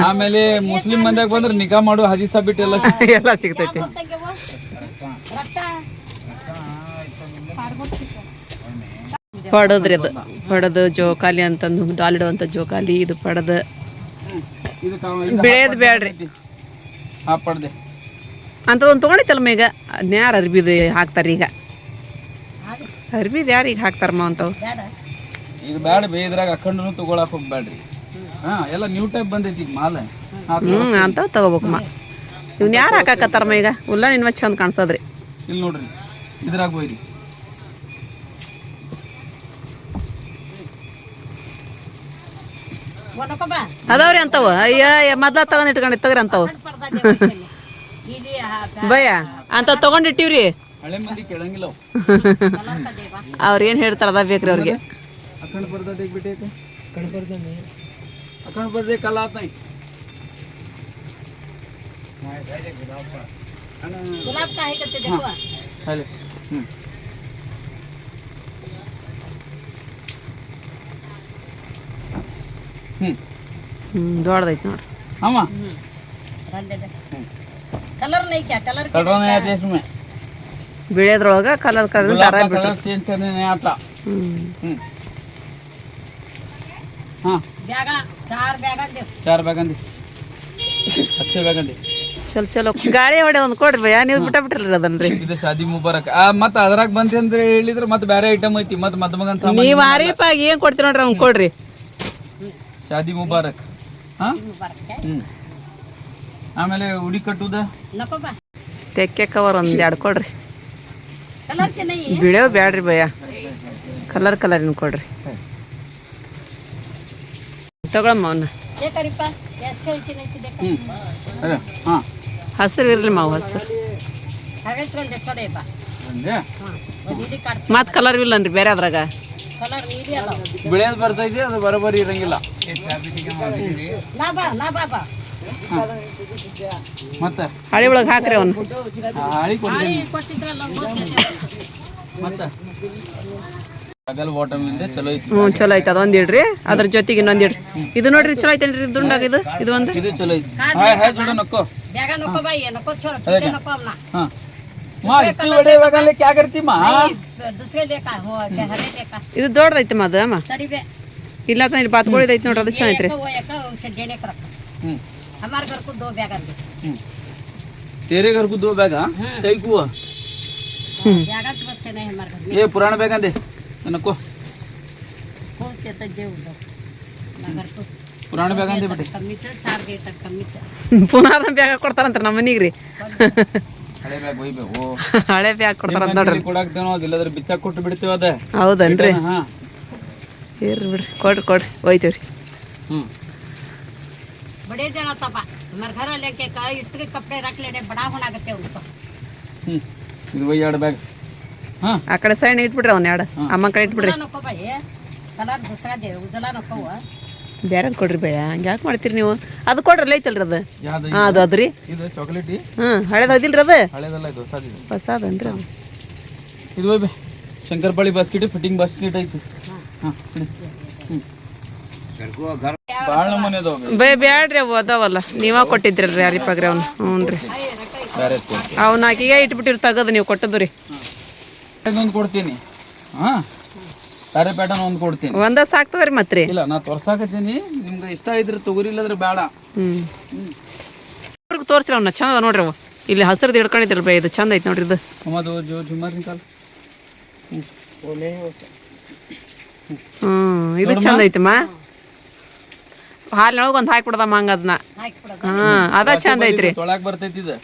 ಆಮೇಲೆ ಮುಸ್ಲಿಂ ಮಂದ್ಯಾಗ ಬಂದ್ರೆ ನಿಗಾ ಮಾಡು ಹದೀಸ ಬಿಟ್ಟು ಎಲ್ಲ ಎಲ್ಲ ಸಿಗ್ತೈತಿ ಪಡದ್ರಿ ಅದು ಪಡದು ಜೋಕಾಲಿ ಅಂತಂದು ಡಾಲ್ ಇಡುವಂಥ ಜೋಕಾಲಿ ಇದು ಪಡದು ಇದು ಬೆಳೆಯೋದು ಬ್ಯಾಡ್ರಿ ಹಾ ಪಡ್ದೆ ಅಂಥದೊಂದು ತೊಗೊಂಡಿತ್ತಲ್ಲ ಈಗ ಅದನ್ನ ಯಾರು ಅರ್ಬಿದು ಹಾಕ್ತಾರೆ ಈಗ ಅರ್ಬಿದು ಯಾರು ಈಗ ಹಾಕ್ತಾರಮ್ಮ ಅಂಥವು ಈಗ ಬ್ಯಾಡ ಬೇ ಇದ್ರಾಗ ಅಖಂಡನು ತಗೊಳಕ್ ಹೋಗ್ಬ್ಯಾಡ್ರಿ ಹಾ ಎಲ್ಲ ನ್ಯೂ ಟೈಪ್ ಬಂದೈತಿ ಈಗ ಮಾಲ್ ಅಂಥವು ತಗೋಬೇಕಮ್ಮ ಇವ್ನ ಯಾರು ಹಾಕಾಕತ್ತಾರಮ್ಮ ಈಗ ಉಲ್ಲ ನಿನ್ನ ಚಂದ ಕಾಣಿಸೋದ್ರಿ ಇಲ್ಲಿ ನೋಡ್ರಿ ಇದ್ರಾಗ ಹೋಯ್ರಿ ಅದಾವ್ರಿ ಅಂತವು ಅಯ್ಯ ಮೊದ್ಲ ತಗೊಂಡ್ ಇಟ್ಕೊಂಡು ತಗ್ರಿ ಅಂತವು ಭಯ ಅಂತ ತಗೊಂಡಿಟ್ಟಿವ್ರಿ ಹಳೆ ಮಂದಿ ಕೇಳಂಗಿಲ್ಲ ಅವ್ರ ಏನ್ ಹೇಳ್ತಾರ ಅದ ಬೇಕ್ರಿ ಅವ್ರಿಗೆ अखंड पर्दा देख बेटे अखंड पर्दा नहीं अखंड पर्दे कल आता है गुलाब का है कहते देखो हेलो ದೊಡ್ಡದೈತಿ ನೋಡ್ರಿ हाँ कलर नहीं क्या कलर कलर नहीं आता इसमें ಬಿಳಿಯದ್ರೊಳಗ ಕಲರ್ ಕಲರ್ गुलाब ದಾರ का ಬಿಟ್ಟು कलर चेंज करने नहीं आता हाँ बैगा चार बैगा दे 4 बैगन दी ಅಚ್ಚೆ ಬೇಕಂಡಿ ಚಲೋ ಚಲೋ ಗಾಳಿ ಹೊಡೆ ಒಂದು ಕೊಡ್ರಿ ಭಯ ನೀವು ಬಿಟ್ಬಿಟ್ರಲ್ರಿ ಅದನ್ರಿ ಇದು ಶಾದಿ ಮುಬಾರಕ್ ಮತ್ತೆ ಅದ್ರಾಗ ಬಂತಿ ಅಂತ ಹೇಳಿದ್ರೆ ಮತ್ತೆ ಬೇರೆ ಐಟಮ್ ಐತಿ ಮತ್ತೆ ಮದುಮಗನ್ ಸಾಮಾನ್ ನೀವು ಆರಿಪಾಗಿ ಏನ್ ಕೊಡ್ತೀರಿ ನೋಡ್ರಿ ಅವ್ನು ಕೊಡ್ರಿ ಶಾದಿ ಮುಬಾರಕ್ ಹಾ ಬರಕ್ಕೆ ಆಮೇಲೆ ಉಡಿ ಕಟ್ಟುದ ನಕೋ ಬಾ ತೆಕ್ಕೆ ಕವರ್ ಒಂದ್ 2 ಕೊಡ್ರಿ ಕಲರ್ ಚೆನ್ನೈ ಬಿಡೋ ಬ್ಯಾಡ್ರಿ ಭಯ ಕಲರ್ ಕೊಡ್ರಿ ತಗೊಳಮ್ಮ ಅವನ್ನ ಬೇಕರಿಪ್ಪ ಎಷ್ಟು ಐತಿ ಬೇಕಾ ಅದೇ ಹಾ ಹಸಿರು ಇರ್ಲಿ ಮಾವು ಹಸಿರು ಹಾಗಾದ್ರೆ ಒಂದು ಎಷ್ಟೇ ಬಾ ಒಂದೇ ಒಂದು ಇದು ಕಾಡ್ ಮತ್ ಕಲರ್ ಇಲ್ಲನ್ರಿ ಬೇರೆ ಅದ್ರಾಗ ಕಲರ್ ನೀಲಿ ಅಲ್ಲ ಬಿಳಿಯೋದು ಬರ್ತೈತಿ ಅದು ಬರೋಬ್ಬರಿ ಇರಂಗಿಲ್ಲ ನಾ ಬಾ ಮತ್ತೆ ಹಳಿ ಒಳಗೆ ಹಾಕ್ರಿ ಅವನು ಹಾಳಿ ಕೊಡ್ತೀನಿ ಕೊಟ್ಟಿದ್ರಲ್ಲ ಮತ್ತೆ ಆಗಲ್ ಬಾಟಮ್ ಇಂದ ಚಲೋ ಐತಿ ಚಲೋ ಐತೆ ಅದೊಂದು ಇಡ್ರಿ ಅದ್ರ ಜೊತೆಗೆ ಇನ್ನೊಂದು ಇಡ್ರಿ ಇದು ನೋಡ್ರಿ ಚಲೋ ಐತೇನ್ರಿ ದುಂಡಾಗ ಇದು ಒಂದು ಇದು ಚಲೋ ಐತಿ ಹಾಯ್ ಚೋಡ ನಕ್ಕೋ ಬೇಗ ನಕೋ ಬಾಯಿ ನಕೋ छोड़ ನಕೋ ಅಮ್ಮ हाँ माँ इसी बड़े बगल में क्या करती माँ दूसरे लेका हो हरे लेका ಇದು ದೊಡ್ಡದೈತೆ ಅದ ಅಮ್ಮ तड़ी बे ಇಲ್ಲ ಅಂತ ಇಲ್ಲಿ ಬಾತ್ಗಳಿದೈತೆ ನೋಡ್ರಿ ಅದು ಚೆನ್ನಾಗೈತ್ರಿ वो एक उनसे देने का रखा हमारे घर को 2 बैग दे तेरे घर को 2 बैग हाँ कई को बैग तो बच्चे नहीं हमारे घर में ये पुराना बैग दे नको कौन से तो दे दो मगर को पुराना बैग दे बेटे कमी से 4 दे तक कमी से ಪುನಃ ಬ್ಯಾಗ ಕೊಡ್ತಾರಂತ ನಮ್ಮ ಮನಿಗೆ ರೀ ಹಳೆ ಬ್ಯಾಗ್ ಒಯ್ಬೇಕು ಹಳೆ ಬ್ಯಾಗ್ ಕೊಡ್ತಾರಂತ ನೋಡ್ರಿ ಕೊಡಾಕ್ತೇನೋ ಅದಿಲ್ಲದ್ರೆ ಬಿಚ್ಚಾಕ್ ಕೊಟ್ಟು ಬಿಡ್ತೇವೆ ಅದ ಹೌದನ್ರಿ ಹಾ ಇರ್ರಿ ಬಿಡ್ರಿ ಕೊಡ್ರಿ ಒಯ್ತೀವ್ರಿ बड़े जन तपा हमारे घर लेके का इतने कपड़े रख लेने बड़ा होना करते उनको ಇದು ಒಯ್ 2 ಬ್ಯಾಗ್ ಹಾ ಆ ಕಡೆ ಸೈಡ್ ಇಟ್ಬಿಡ್ರಿ ಅವ್ನ 2 ಅಮ್ಮ ಕಡೆ ಇಟ್ಬಿಡ್ರಿ नको भाई कलर दूसरा दे उजला नको हुआ ಬೇರೆದ್ ಕೊಡ್ರಿ ಭಯ ಹಂಗೆ ಯಾಕೆ ಮಾಡ್ತೀರಿ ನೀವು ಅದು ಕೊಡ್ರಲ್ಲ ಐತಲ್ರಿ ಅದು ಯಾವ್ದು ಹಾಂ ಅದು ಅದ್ರಿ ಇದು ಚಾಕ್ಲೇಟ್ ಹಳೇದು ಅದಿಲ್ರಿ ಅದು ಹಳೇದಲ್ಲ ಇದು ಹೊಸದಿದೆ ಹೊಸದನ್ರಿ ಅದು ಇದು ಒಯ್ ಬೇ ಶಂಕರಪಾಳಿ ಬಾಸ್ಕೆಟ್ ಫಿಟ್ಟಿಂಗ್ ಬಾಸ್ಕೆಟ್ ಐತಿ ಹಾ ಭಾಳ ಮನೆ ಅದಾವ ಬ್ಯಾಡ್ರಿ ಅವು ಅದಾವಲ್ಲ ನೀವ ಕೊಟ್ಟಿದ್ರಲ್ರಿ ಯಾರಿಪಾಗ್ರಿ ಅವ್ನು ಹ್ಞೂ ರೀ ಬೇರೆ ಅವ್ನ ಆಕಿಗೆ ಇಟ್ಬಿಟ್ಟಿರಿ ತಗದು ನೀವು ಕೊಟ್ಟದ್ದು ರೀ ಒಂದು ಕೊಡ್ತೀನಿ ಹಾ ಬೇರೆ ಪ್ಯಾಟರ್ನ್ ಒಂದು ಕೊಡ್ತೀನಿ ಒಂದ ಸಾಕ್ತದ್ರಿ ಮತ್ತೆ ರೀ ಇಲ್ಲ ನಾ ತೋರ್ಸಾಕತ್ತೀನಿ ನಿಮ್ಗೆ ಇಷ್ಟ ಇದ್ರೆ ತಗೋರಿ ಇಲ್ಲದ್ರೆ ಬೇಡ ತೋರಿಸ್ರಿ ಅವ್ನ ಚಂದ ಅದ ನೋಡ್ರಿ ಅವು ಇಲ್ಲಿ ಹಸಿರ್ದು ಹಿಡ್ಕೊಂಡಿದ್ರಿ ಬೈ ಇದು ಚಂದ ಐತೆ ನೋಡ್ರಿ ಇದು ಅಮ್ಮದು ಜೋ ಜುಮಾರ್ ನಿಕಾಲ್ ಇದು ಚಂದ ಐತಮ್ಮ ಹಾಲಿನೊಳಗೆ ಒಂದು ಹಾಕ್ಬಿಡ್ದಮ್ಮ ಹಂಗ ಅದನ್ನ ಹಾಕಿ ಬಿಡು ಅದ ಚಂದ ಐತ್ರಿ ತೊಳಕ್ ಬರ್ತೈತಿ ಇದು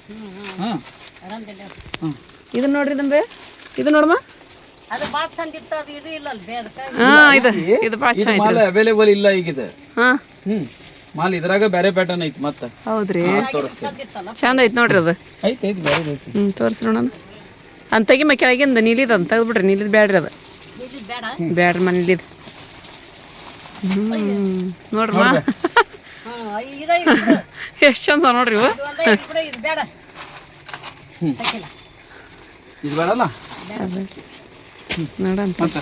ಹಾ ಇದು ನೋಡ್ರಿ ಇದನ್ನ ಇದು ನೋಡಮ್ಮ ಅದು ಭಾಳ ಚಂದ ಇತ್ತು ಅದು ಇದು ಇಲ್ಲ ಅಲ್ಲ ಬೇರೆ ಇದು ಭಾಳ ಇದು ಚೆನ್ನಾಗಿ ಮಾಲ್ ಅವೈಲೇಬಲ್ ಇಲ್ಲ ಈಗ ಇದು ಹಾಂ ಮಾಲ್ ಇದ್ರಾಗ ಬೇರೆ ಪ್ಯಾಟರ್ನ್ ಐತಿ ಮತ್ತೆ ಹೌದ್ರಿ ಚಂದ ಇತ್ತಲ್ಲ ಚಂದ ಐತೆ ನೋಡ್ರಿ ಅದು ಐತಿ ಬೇರೆ ಐತಿ ತೋರಿಸ್ರಿ ನೋಡೋಣ ಅಂತ ತೆಗಿಮ ಕೆಳಗಿಂದ ನೀಲಿದ ಅಂತ ತೆಗೆದ್ಬಿಡ್ರಿ ನೀಲಿದ್ ಬ್ಯಾಡ್ರಿ ಅದು ಇದು ಬೇಡ ಬ್ಯಾಡ್ರಿ ಮನೇಲಿದ್ ನೋಡ್ರಮ್ಮ ಇದು ಎಷ್ಟು ಚಂದ ನೋಡ್ರಿ ಇವು ಇದು ಬೇಡ ತಕ್ಕಿಲ್ಲ ಇದು ಬೇಡಲ್ಲ ನೋಡಂತ ಮತ್ತೆ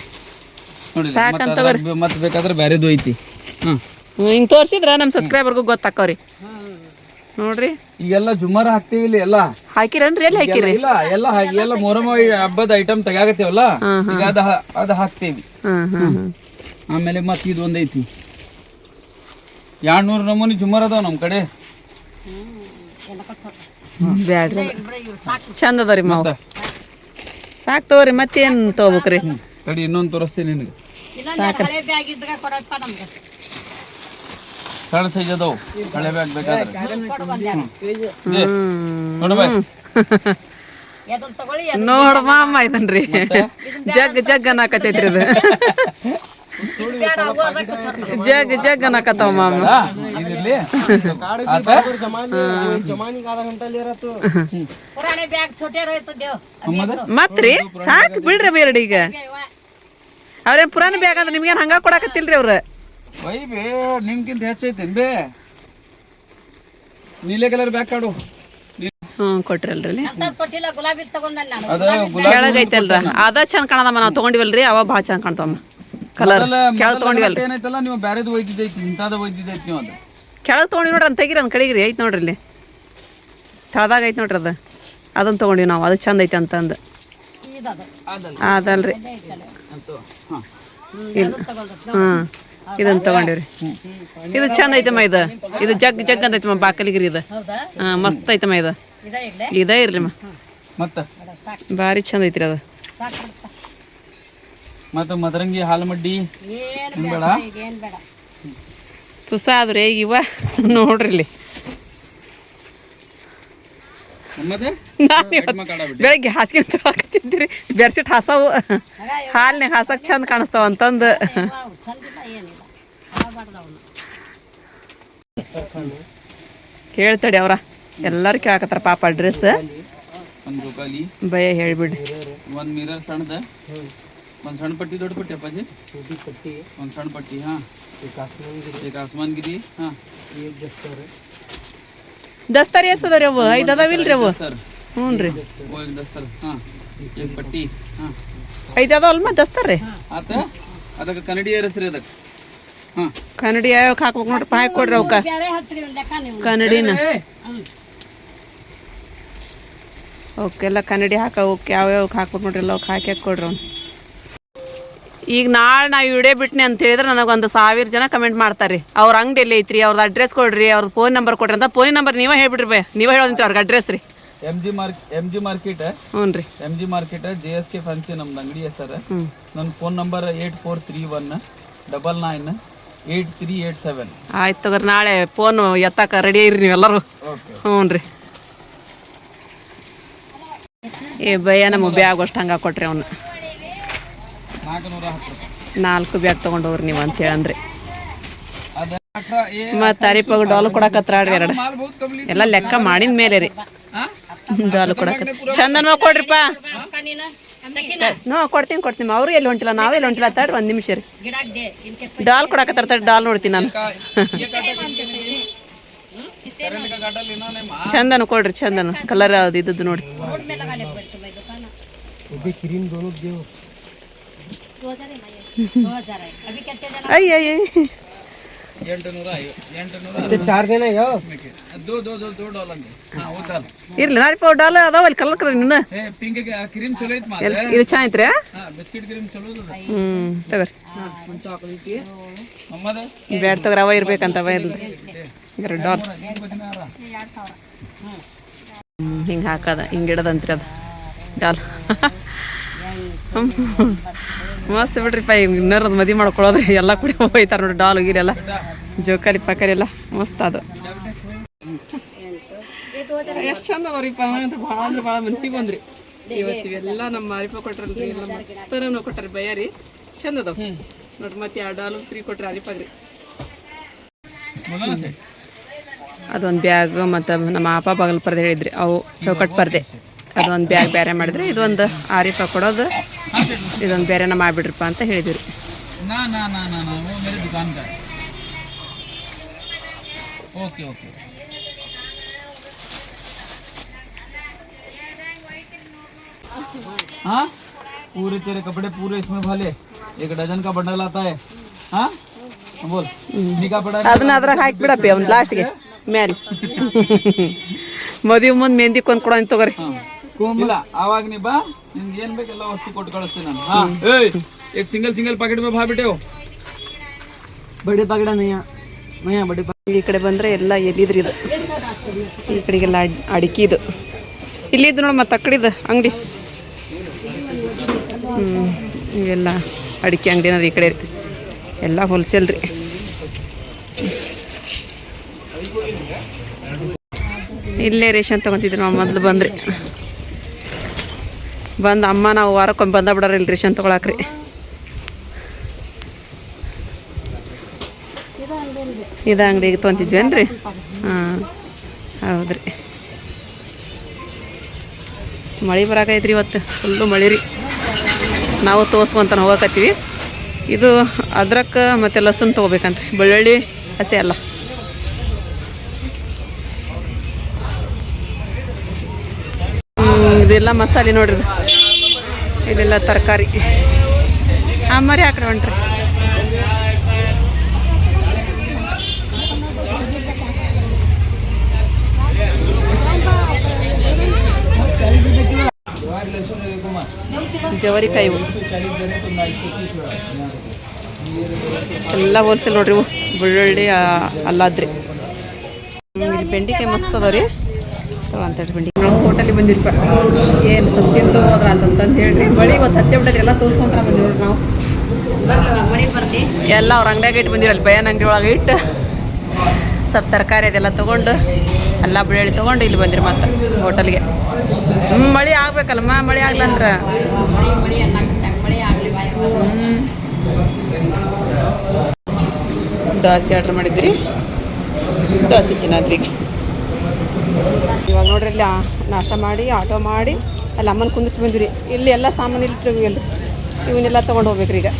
ನೋಡಿ ಸಾಕಂತ ಮತ್ತೆ ಬೇಕಾದ್ರೆ ಬೇರೆದು ಐತಿ ಹ್ಮ್ ಹಿಂಗೆ ತೋರಿಸಿದ್ರ ನಮ್ಮ ಸಬ್ಸ್ಕ್ರೈಬರ್ಗೂ ಗೊತ್ತಾಕವ್ರಿ ನೋಡ್ರಿ ಈಗೆಲ್ಲ ಜುಮಾರ ಹಾಕ್ತಿವಿ ಇಲ್ಲಿ ಎಲ್ಲ ಹಾಕಿರನ್ರಿ ಎಲ್ಲಿ ಹಾಕಿರಿ ಇಲ್ಲ ಎಲ್ಲ ಹಾಕಿ ಎಲ್ಲ ಮೊರಮ ಹಬ್ಬದ ಐಟಮ್ ತೆಗಾಕತ್ತೀವಲ್ಲ ಈಗ ಅದ ಹಾಕ್ತೇವಿ ಆಮೇಲೆ ಮತ್ತೆ ಇದು ಒಂದೈತಿ 200 ನಮೂನಿ ಜುಮಾರ್ ಅದಾವ ನಮ್ಮ ಕಡೆ ಬ್ಯಾಡ್ರಿ ಚಂದ ಅದ ರೀ ಮಾವು ಸಾಕು ತಗೋರಿ ಮತ್ತೇನು ತೊಗೋಬೇಕ್ರಿ ತಡಿ ಇನ್ನೊಂದು ತೋರಿಸ್ತೀನಿ ನಿನಗೆ ಇನ್ನೊಂದು ಹಳೆ ಬ್ಯಾಗ್ ಇದ್ದಾಗ ಕೊಡಪ್ಪ ನಮ್ಗೆ ಸಣ್ಣ ಸೈಜ್ ಅದಾವು ಹಳೆ ಬ್ಯಾಗ್ ಬೇಕಾದ್ರೆ ಕೊಡು ಒಂದೆರಡು ನೋಡ ಬಾಯ್ ಅದನ್ನ ತಗೊಳ್ಳಿ ನೋಡಮ್ಮ ಅಮ್ಮ ಇದನ್ರಿ ಜಗ್ ಅನ್ನಕತ್ತೈತ್ರಿ ಇದು ಇದು ಬೇಡ ಅವು ಅದಕ್ಕೆ ತರ್ತಾರೆ. ಜಗ್ ಅನ್ನಕತ್ತಾವ ಮಾಮ ಇದಿರ್ಲಿ ಆತ ಪುರಾಣೆ ಬ್ಯಾಗ್ छोटे रहे तो देव अभी तो ಮತ್ರಿ ಸಾಕು ಬಿಡ್ರಿ ಬೇರೆ ಈಗ ಅವ್ರೇನ್ ಪುರಾಣ ಬ್ಯಾಗ್ ಅಂದ್ರೆ ನಿಮ್ಗೇನು ಹಂಗ ಕೊಡಕತ್ತಿಲ್ರಿ ಅವ್ರ ಬೈ ಬೇ ನಿಮ್ಗಿಂತ ಹೆಚ್ಚೈತೇನ್ ಬೇ ನೀಲೆ ಕಲರ್ ಬ್ಯಾಗ್ ಕಾಡು ಕೊಟ್ರಲ್ರಿ ಅಂತ ಕೊಟ್ಟಿಲ್ಲ ಗುಲಾಬಿ ತಗೊಂಡ ನಾನು ಅದ ಗುಲಾಬಿ ಕೆಳಗೈತಲ್ರ ಅದ ಚಂದ ಕಾಣದಮ್ಮ ನಾವು ತಗೊಂಡಿವಲ್ರಿ ಅವ ಭಾಳ ಚಂದ ಕಾಣ್ತಾವಮ್ಮ ಕಲರ್ ಕೆಳಗ್ ತಗೊಂಡಿವಲ್ರಿ ಏನೈತಲ್ಲ ನೀವು ಬ್ಯಾರೆದು ಒಯ್ದಿದ್ದೈತಿ ಇಂಥದ ಒಯ್ದಿದ್ದೈತಿ ನೀವು ಅದು ಕೆಳಗೆ ತೊಗೊಂಡಿ ನೋಡ್ರಿ ಅಂತ ತೆಗಿರಿ ಅಂದ್ ಕಡೆಗಿರಿ ಐತೆ ನೋಡ್ರಿ ಇಲ್ಲಿ ತಳದಾಗ ಐತೆ ನೋಡ್ರಿ ಅದು ಅದನ್ನ ತೊಗೊಂಡಿವಿ ನಾವು ಅದು ಚಂದ ಐತೆ ಅಂತಂದು ಇದದು ಅದಲ್ರಿ ಅಂತೂ ಹಾಂ ಇಲ್ಲ ಹಾಂ ಇದನ್ನ ತಗೊಂಡಿವ್ರಿ. ಇದು ಚಂದ ಐತಮ್ಮ. ಇದು ಜಗ್ ಜಗ್ ಅಂತ ಐತಮ್ಮ ಬಾಕಲಿಗಿರಿ. ಇದು ಹೌದಾ? ಮಸ್ತ್ ಐತಮ್ಮ. ಇದು ಇದೇ ಇಡ್ಲೆ? ಇದೇ ಇರ್ಲಿಮ್ಮ, ಮತ್ತೆ ಭಾರಿ ಚಂದ ಐತ್ರಿ ಅದು. ಸಾಕು ಬಿಡ್ತಾ. ಮತ್ತೆ ಮದರಂಗಿ ಹಾಲು ಮಡ್ಡಿ ಏನು ಬೇಡ, ಈಗೇನು ಬೇಡ. ತುಸ ಆದ್ರೆ ಇವ ನೋಡ್ರಿ ಇಲ್ಲಿ. ಮತ್ತೆ ಬೆಳಗ್ಗೆ ಹಾಸಿಗೆ ಹಾಕತ್ತಿದ್ರಿ, ಬೆರ್ಸಿಟ್ ಹಾಸವು ಹಾಲ್ನಾಗ ಹಾಸಕ್ ಚಂದ ಕಾಣಿಸ್ತಾವ ಅಂತಂದು ಚಂದಿಲ್ಲ ಏನಿಲ್ಲ, ಹಾಳಾಗ್ಬಾರ್ದು ಅವನು. ಹೇಳ್ತಾಡಿ ಅವ್ರ ಎಲ್ಲಾರು ಕೇಳಕತ್ತಾರ ಪಾಪ ಅಡ್ರೆಸ್. ಒಂದು ಜೋಕಾಲಿ ಭಯ ಹೇಳ್ಬಿಡ್ರಿ. ಒಂದು ಮಿರರ್ ಸಣ್ಣದ, ಒಂದು ಸಣ್ಣ ಪಟ್ಟಿ ದೊಡ್ಡ ಪಟ್ಟಿ ಅಪ್ಪಾಜಿ, ಒಂದು ಸಣ್ಣ ಪಟ್ಟಿ. ಹಾಂ, ಈಗ ಆಸ್ಮಾನ್ಗಿರಿ. ಹಾಂ, ದಸ್ತಾರಿ ಎಸ್ ಅದಾವ್ರಿ ಅವು? 5 ಅದಾವಿಲ್ರಿ ಅವು? ಸರ್ ಹ್ಞೂ ರೀ, ದಸ್ತರ್. ಹಾಂ, ಈಗ ಪಟ್ಟಿ. ಹಾಂ, 5 ಅದಾವಲ್ಮ ದಸ್ತಾರ ರೀ. ಆತ ಅದಕ್ಕೆ ಕನ್ನಡಿ ಹೆಸರು ಅದಕ್ಕೆ. ಹಾಂ, ಕನ್ನಡಿ ಯಾವ್ಯಾವ ಹಾಕ್ಬೇಕು ನೋಡ್ರಿ, ಹಾಕಿ ಕೊಡ್ರಿ ಅವಕ್ಕ ಬೇರೆ ಹತ್ತಿರ ಲೆಕ್ಕ ನೀವು. ಕನ್ನಡಿನ. ಅವಕ್ಕೆಲ್ಲ ಕನ್ನಡಿ ಹಾಕೋಕೆ ಯಾವ್ಯಾವ ಹಾಕ್ಬೇಕು ನೋಡ್ರಿ, ಎಲ್ಲ ಅವಕ್ಕೆ ಹಾಕಿ ಕೊಡ್ರಿ ಅವ್ನು. ಈಗ ನಾಳೆ ನಾವು ವಿಡಿಯೋ ಬಿಟ್ನಿ ಅಂತ ಹೇಳಿದ್ರೆ ನನಗೊಂದು 1000 ಜನ ಕಮೆಂಟ್ ಮಾಡ್ತಾರೆ. ಅವ್ರ ಅಂಗಡಿ ಎಲ್ಲಿ ಐತ್ರಿ, ಅವ್ರದ್ದು ಅಡ್ರೆಸ್ ಕೊಡ್ರಿ, ಅವ್ರದ್ದು ಫೋನ್ ನಂಬರ್ ಕೊಡ್ರಿ ಅಂತ. ಫೋನ್ ನಂಬರ್ ನೀವೇ ಹೇಳ್ಬಿಡ್ರಿ ಬೇ, ನೀವೇ ಹೇಳೋದಂತ್ರಿ ಅವ್ರಿಗೆ ಅಡ್ರೆಸ್ ರೀ. M G market. ಹ್ಞೂ ರೀ, MG ಮಾರ್ಕೆಟ್, JSK ಫ್ಯಾನ್ಸಿ ನಮ್ದು ಅಂಗಡಿ ಹೆಸರು. ನನ್ನ ಫೋನ್ ನಂಬರ್ 8431998387. ಆಯ್ತು ತಗೋರಿ. ನಾಳೆ ಫೋನ್ ಎತ್ತಾಕ ರೆಡಿ ಇರಿ ನೀವೆಲ್ಲರೂ. ಹ್ಞೂ ರೀ. ಏ ಭಯ ನಮ್ಮ ಬ್ಯಾಗ್ ಅಷ್ಟು ಹಂಗೆ ಕೊಟ್ರಿ ಅವನ್ನ. 4 ಬ್ಯಾಗ್ ತೊಗೊಂಡವ್ರಿ ನೀವು ಅಂತ ಹೇಳಂದ್ರಿ. ಮತ್ತು ತಾರೀಪಾಗ ಡಾಲು ಕೊಡಕತ್ತಾಡ್ರಿ 2 ಎಲ್ಲ ಲೆಕ್ಕ ಮಾಡಿದ ಮೇಲೆ ರೀ ಡಾಲು ಕೊಡಕ. ಚಂದನ್ ಕೊಡ್ರಿಪ್ಪ. ನೋ ಕೊಡ್ತೀನಿ. ಅವ್ರು ಎಲ್ಲಿ ಹೊಂಟಿಲ್ಲ, ನಾವು ಎಲ್ಲಿ ಹೊಂಟಿಲ್ಲ. ತಡ್ರಿ 1 ನಿಮಿಷ ರೀ. ಡಾಲ್ ಕೊಡಕತ್ತಾರ, ತಡ್ರಿ ಡಾಲ್ ನೋಡ್ತೀನಿ ನಾನು. ಚಂದನ ಕೊಡ್ರಿ, ಚಂದನ ಕಲರ್ ಯಾವ್ದು ಇದ್ದದ್ದು ನೋಡಿ. ಅಯ್ಯ 800 ಇರ್ಲಿ ನಾರಿಪ್ಪ ಡಾಲ್ ಅದಾವಲ್ಲಿ ಕಲರ್ ಕಲರ್ ನಿನ್ನ. ಪಿಂಕ್ ಕ್ರೀಮ್ ಚಲೋ ಐತಿ. ಇದು ಚಾ ಐತ್ರಿ. ಬಿಸ್ಕಿಟ್ ಕ್ರೀಮ್ ಚಲೋ ಅದ. ತಗೋರಿ. ಬ್ಯಾಡ್ ತಗೋರಿ, ಅವ ಇರ್ಬೇಕಂತ ಅವ ಇರ್ಲಿ. ಡಾಲ್ ಹಿಂಗೆ ಹಾಕದ, ಹಿಂಗೆ ಇಡದಂತ್ರಿ ಅದು ಡಾಲ್. ಮಸ್ತ್ ಬಿಡ್ರಿಪ್ಪ. ಇನ್ನರದ ಮದಿ ಮಾಡ್ಕೊಳ್ಳೋದ್ರಿ ಎಲ್ಲ ಕೂಡ ಹೋಯ್ತಾರ ನೋಡಿ. ಡಾಲ್ ಗೀರೆಲ್ಲ ಜೋಕಾಲಿ ಪಕಾರಿ ಎಲ್ಲ ಮಸ್ತ್ ಅದು. ಎಷ್ಟು ಚಂದ ಅದಾವ್ರಿಪ್ಪ. ಭಾಳ ಅಂದ್ರೆ ಭಾಳ ಮನ್ಸಿಗೆ ಬಂದ್ರಿ ಇವತ್ತು. ಇವೆಲ್ಲ ನಮ್ಮ ಅರಿಪ ಕೊಟ್ರಲ್ರಿ, ಎಲ್ಲ ಮಸ್ತನೂ ಕೊಟ್ಟಾರಿ ಬಯ್ಯಾರಿ. ಚಂದ ಅದಾವ ನೋಡ್ರಿ. ಮತ್ತೆ 2 ಡಾಲು ಫ್ರೀ ಕೊಟ್ರಿ ಅರಿಪಾಗ್ರಿ. ಅದೊಂದು ಬ್ಯಾಗ್ ಮತ್ತು ನಮ್ಮ ಅಪ್ಪ ಬಾಗಲ್ ಪರ್ದೆ ಹೇಳಿದ್ರಿ, ಅವು ಚೌಕಟ್ಟು ಪರ್ದೆ. ಅದೊಂದು ಬ್ಯಾಗ್ ಬೇರೆ ಮಾಡಿದ್ರೆ, ಇದೊಂದು ಆರಿಫ ಕೊಡೋದು, ಇದೊಂದು ಬೇರೆನ ಮಾಡಿಬಿಡ್ರಪ್ಪ ಅಂತ ಹೇಳಿದ್ರಿ. हाँ, पूरे तेरे कपड़े पूरे इसमें भले 1 डजन का बंडल आता है. हाँ, बोल निका पड़ा. ಅದನ್ನ ಅದ್ರಾಗ ಹಾಕಿಬಿಡಪ್ಪಿ ಅವ್ನು ಲಾಸ್ಟ್ಗೆ ಮೇಲೆ. ಮದುವೆ ಮುಂದೆ ಮೆಹಂದಿ ಕೊಂದು ಕೊಡೋ ಅಂತ ತಗೋರಿ. ಇಲ್ಲ ಆವಾಗ ನೀ ಬಾ, ನಿಮ್ಗೆ ಏನ್ ಬೇಕೆಲ್ಲ ವಸ್ತು ಕೊಟ್ಟು ಕಳಿಸ್ತೀನಿ ನಾನು. हाँ, एक सिंगल पैकेट में भा बिटे हो. बड़े पकड़ा नहीं बड़े. ಈ ಕಡೆ ಬಂದರೆ ಎಲ್ಲ ಎಲ್ಲಿದ್ರಿ ಇದು. ಈ ಕಡೆಗೆಲ್ಲ ಅಡಿಕೆ ಇದು. ಇಲ್ಲಿದ್ದು ನೋಡಿ ಮತ್ತೆ ಅಕ್ಕಡಿದು ಅಂಗಡಿ. ಇವೆಲ್ಲ ಅಡಿಕೆ ಅಂಗಡಿನ ರೀ ಈ ಕಡೆ ಎಲ್ಲ ಹೋಲ್ಸೇಲ್ ರೀ. ಇಲ್ಲೇ ರೇಷನ್ ತೊಗೊತಿದ್ವಿ ನಾವು ಮೊದಲು ಬಂದ್ರಿ. ಅಮ್ಮ ನಾವು ವಾರಕ್ಕೊಮ್ಮೆ ಬಿಡೋರಿ ಇಲ್ಲಿ ರೇಷನ್ ತೊಗೊಳಕ್ರಿ. ಇದು ಅಂಗಡಿಗೆ ತೊಗೊಂತಿದ್ವೇನ್ರಿ? ಹಾಂ ಹೌದ್ರಿ. ಮಳೆ ಬರಾಕೈತ್ರಿ ಇವತ್ತು, ಫುಲ್ಲು ಮಳೆ ರೀ. ನಾವು ತೋರ್ಸ್ಕೊಂತ ಹೋಗಕತ್ತೀವಿ. ಇದು ಅದ್ರಕ್ಕೆ ಮತ್ತು ಲಸನ್ ತೊಗೋಬೇಕಂತ್ರಿ, ಬೆಳ್ಳುಳ್ಳಿ ಹಸಿ ಅಲ್ಲ. ಇದೆಲ್ಲ ಮಸಾಲೆ ನೋಡ್ರಿ, ಇದೆಲ್ಲ ತರಕಾರಿ. ಮರಿ ಹಾಕ್ರಿ ಹೊಂಟ್ರಿ. ಜವರಿಕಾಯಿ ಎಲ್ಲ ಹೋಲ್ಸೇಲ್ ನೋಡ್ರಿ ಇವು ಬೆಳ್ಳುಳ್ಳಿ ಅಲ್ಲಾದ್ರಿ. ಇಲ್ಲಿ ಬೆಂಡಿಕಾಯಿ ಮಸ್ತ್ ಅದಾವ ರೀ ತೊಗೊಂತೇಳಿ ಬೆಂಡಿ. ನಾವು ಹೋಟೆಲಿಗೆ ಬಂದಿರ್ಪ ಏನು ಸ್ವಲ್ಪ ತಿಂದು ಹೋದ್ರ ಅಂತಂದು ಹೇಳ್ರಿ. ಮಳೆ ಇವತ್ತು ಹತ್ತೆ ಬಿಟ್ಟರೆ ಎಲ್ಲ ತೋರಿಸ್ಕೊಂತ ಬಂದಿವ್ರಿ ನಾವು. ಮಳೆ ಬರಲಿ ಎಲ್ಲ ಅವ್ರ ಅಂಗಡಿಯಾಗ ಇಟ್ಟು ಬಂದಿರಲ್ಲ ಬಯ್ಯನ ಅಂಗಡಿ ಒಳಗೆ ಇಟ್ಟು ಸ್ವಲ್ಪ ತರಕಾರಿ ಅದೆಲ್ಲ ತೊಗೊಂಡು ಎಲ್ಲ ಬೆಳ್ಳುಳ್ಳಿ ತೊಗೊಂಡು ಇಲ್ಲಿ ಬಂದಿರಿ ಮತ್ತೆ ಹೋಟೆಲ್ಗೆ. ಮಳೆ ಆಗ್ಬೇಕಲ್ಲಮ್ಮ, ಮಳೆ ಆಗ್ಲಂದ್ರೆ ದೋಸೆ ಆರ್ಡ್ರ್ ಮಾಡಿದ್ರಿ, ದೋಸೆ ತಿನ್ನೋದ್ರಿ. ಇವಾಗ ನೋಡ್ರಿ ಇಲ್ಲಿ ನಾಷ್ಟ ಮಾಡಿ ಆಟೋ ಮಾಡಿ ಅಲ್ಲಿ ಅಮ್ಮನ ಕುಂದಿಸಿ ಬಂದಿರಿ. ಇಲ್ಲಿ ಎಲ್ಲ ಸಾಮಾನು ಇಲ್ಲಿಟ್ರಿ ಎಲ್ಲಿ ಇವನ್ನೆಲ್ಲ ತೊಗೊಂಡು ಹೋಗ್ಬೇಕ್ರಿ ಈಗ.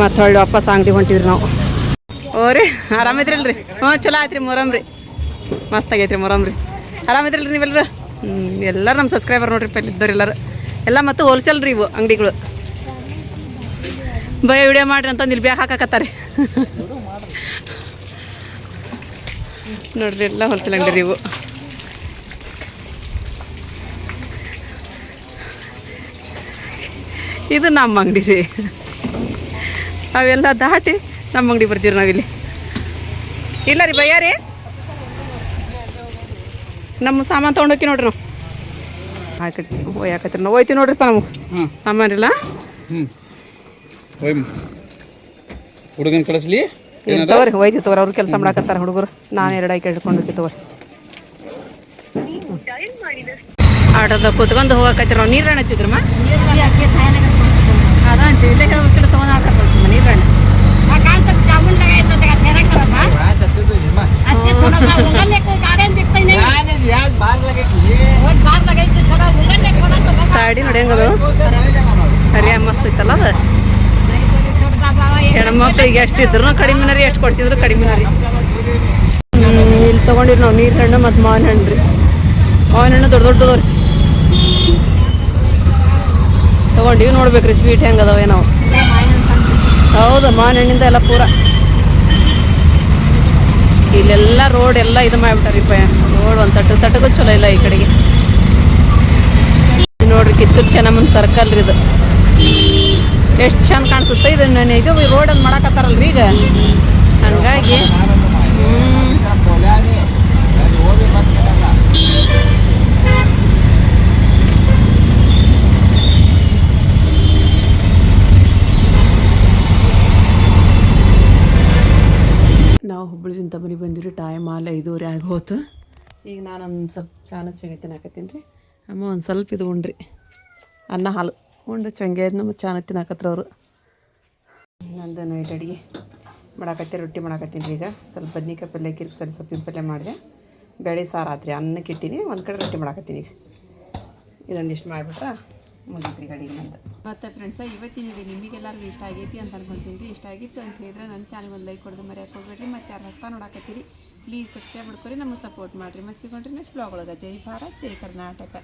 ಮತ್ತೆ ಹೊಳ್ಳಿ ವಾಪಸ್ ಅಂಗಡಿ ಹೊಂಟಿವ್ರಿ ನಾವು. ಓರಿ ಆರಾಮಿದ್ರಿಲ್ರಿ? ಹ್ಞೂ ಚಲೋ ಆಯ್ತು ರೀ ಮೊರಮ್ ರೀ, ಮಸ್ತ್ ಆಗೈತೆ ರೀ ಮೊರಮ್ ರೀ. ಆರಾಮಿದ್ರಿಲ್ರಿ ನೀವೆಲ್ಲರೂ? ಎಲ್ಲರೂ ನಮ್ಮ ಸಬ್ಸ್ಕ್ರೈಬರ್ ನೋಡ್ರಿ ಪಲ್ಲಿ ಇದ್ದವ್ರು ಎಲ್ಲರೂ ಎಲ್ಲ ಮತ್ತು ಹೋಲ್ಸೇಲ್ ರೀ ಇವು ಅಂಗಡಿಗಳು. ಬಯ ವಿಡಿಯೋ ಮಾಡಿರಿ ಅಂತಂದು ಇಲ್ಲಿ ಬ್ಯಾಗ್ ಹಾಕಕತ್ತಾರೆ ನೋಡ್ರಿ, ಎಲ್ಲ ಹೋಲ್ಸೇಲ್ ಅಂಗಡಿ ರೀ ಇವು. ಇದು ನಮ್ಮ ಅಂಗಡಿ ರೀ, ಅವೆಲ್ಲ ದಾಟಿ ನಮ್ಮ ಅಂಗಡಿ ಬರ್ತೀವಿ ನಾವಿಲ್ಲಿ. ಇಲ್ಲ ರೀ ಭಯ್ಯ ರೀ, ನಮ್ಮ ಸಾಮಾನು ತೊಗೊಂಡೋಗಿ ನೋಡ್ರಿ ನಾವು ಹಾಕಿ ಯಾಕತ್ರಿ ನಾವು ಹೋಯ್ತೀವಿ ನೋಡ್ರಿಪ್ಪ ನಮಗೆ ಸಾಮಾನು ಇಲ್ಲ. ಹುಡುಗನ ಕಳಿಸ್ಲಿ ತಗೋರಿ, ಹೋಯ್ತಿ ತಗೋರಿ. ಅವ್ರು ಕೆಲಸ ಮಾಡಕತ್ತಾರ ಹುಡುಗರು, ನಾನು 2 ಆಯ್ಕೆ ಹಿಡ್ಕೊಂಡಿರ್ತೀವಿ ತಗೋರಿ. ಆಟೋದಾಗ ಕೂತ್ಕೊಂಡು ಹೋಗಕತ್ತೀರ ನಾವು. ನೀರು ಹಚ್ಚಿದ್ರಮ್ಮ ಅದ ಅಂತ ಇಲ್ಲೇ ಹೇಳ್ಬೇಕಿಲ್ಲ ತೊಗೊಂಡು ಹಾಕಿ ನೀರು ಸಾಡಿ ನೋಡಿ ಹೆಂಗದು ಹರಿಯ ಮಸ್ತ್ ಇತ್ತಲ್ಲ ಅದು. ಹೆಣ್ಮಕ್ಳಿಗೆ ಎಷ್ಟು ಇದ್ರು ಕಡಿಮೆ ರೀ, ಎಷ್ಟು ಕೊಡ್ಸಿದ್ರು ಕಡಿಮೆ ರೀ. ಇಲ್ಲಿ ತೊಗೊಂಡಿರಿ ನಾವು ನೀರು ಹಣ್ಣು ಮತ್ತು ಮಾವಿನ ಹಣ್ಣು ರೀ. ಮಾವಿನ ಹಣ್ಣು ದೊಡ್ಡ ದೊಡ್ಡದವ್ರಿ ತೊಗೊಂಡಿವಿ. ನೋಡ್ಬೇಕ್ರಿ ಸ್ವೀಟ್ ಹೆಂಗೆ ಅದಾವೆ ನಾವು. ಹೌದು, ಮಾವಿನ ಹಣ್ಣಿಂದ ಎಲ್ಲ ಪೂರ ಇಲ್ಲೆಲ್ಲ ರೋಡ್ ಎಲ್ಲ ಇದು ಮಾಡಿಬಿಟ್ಟಾರಿಪ್ಪ. ರೋಡ್ ಒಂದು ತಟ್ಟಗೂ ಚಲೋ ಇಲ್ಲ ಈ ಕಡೆಗೆ. ನೋಡ್ರಿ ಕಿತ್ತೂರು ಚೆನ್ನಮ್ಮನ ಸರ್ಕಲ್ ರೀ ಇದು. ಎಷ್ಟು ಚಂದ ಕಾಣಿಸುತ್ತೆ ಇದು. ಇದು ರೋಡ್ ಅಂತ ಮಾಡಕತ್ತಾರಲ್ರಿ ಈಗ, ಹಂಗಾಗಿ ನಾವು ಹುಬ್ಬಳ್ಳಿಯಿಂದ ಮನೆಗೆ ಬಂದಿರಿ. ಟೈಮ್ ಅಲ್ಲಿ 5:30 ಆಗಿ ಹೋತು. ಈಗ ನಾನು ಒಂದು ಸ್ವಲ್ಪ ಚಾನ ಚಂಗೆ ತಿನ್ನಾಕತ್ತೀನಿ ರೀ. ಅಮ್ಮ ಒಂದು ಸ್ವಲ್ಪ ಇದು ಉಂಡ್ರಿ ಅನ್ನ ಹಾಲು ಉಂಡು ಚಂಗೆ ನಮ್ಮ ಚಾನ ತಿನ್ನಾಕತ್ರ ಅವರು. ನಂದು ನೈಟ್ ಅಡುಗೆ ಮಾಡಾಕತ್ತಿ, ರೊಟ್ಟಿ ಮಾಡಾಕತ್ತೀನಿ ರೀ. ಈಗ ಸ್ವಲ್ಪ ಬದ್ನಿಕಾಯಿ ಪಲ್ಯ ಹಾಕಿರಿ, ಸೊಪ್ಪಿನ ಪಲ್ಯ ಮಾಡಿದೆ, ಬೇಳೆ ಸಾರು ಆತ್ರಿ, ಅನ್ನಕ್ಕೆ ಇಟ್ಟಿನಿ. ಒಂದು ಕಡೆ ರೊಟ್ಟಿ ಮಾಡಾಕತ್ತೀನಿ. ಈಗ ಇದೊಂದಿಷ್ಟು ಮಾಡಿಬಿಟ್ರೆ ಮುಗಿದ್ರಿ ಅಡುಗೆ ನಂದು. ಮತ್ತು ಫ್ರೆಂಡ್ಸ ಇವತ್ತಿನ ವಿಡಿಯೋ ನಿಮಗೆಲ್ಲರಿಗೂ ಇಷ್ಟ ಆಗೈತಿ ಅಂತ ಅನ್ಕೊತೀನಿ ರೀ. ಇಷ್ಟ ಆಗಿತ್ತು ಅಂತ ಹೇಳಿದ್ರೆ ನನ್ನ ಚಾನಲ್ಗೆ ಒಂದು ಲೈಕ್ ಕೊಡೋದು ಮರೆಯೋಕೆ ಹೋಗ್ಬೇಡ್ರಿ. ಮತ್ತು ಯಾರು ಹೊಸ್ತಾ ನೋಡಾಕತ್ತೀರಿ ಪ್ಲೀಸ್ ಸಬ್ಸ್ಕ್ರೈಬ್ ಮಾಡ್ಕೊರಿ, ನಮಗೆ ಸಪೋರ್ಟ್ ಮಾಡಿರಿ. ಮತ್ತು ಸಿಗೋಣ್ರಿ ನೆಕ್ಸ್ಟ್ ಬ್ಲಾಗ್ ಒಳಗೆ. ಜೈ ಭಾರತ್, ಜೈ ಕರ್ನಾಟಕ.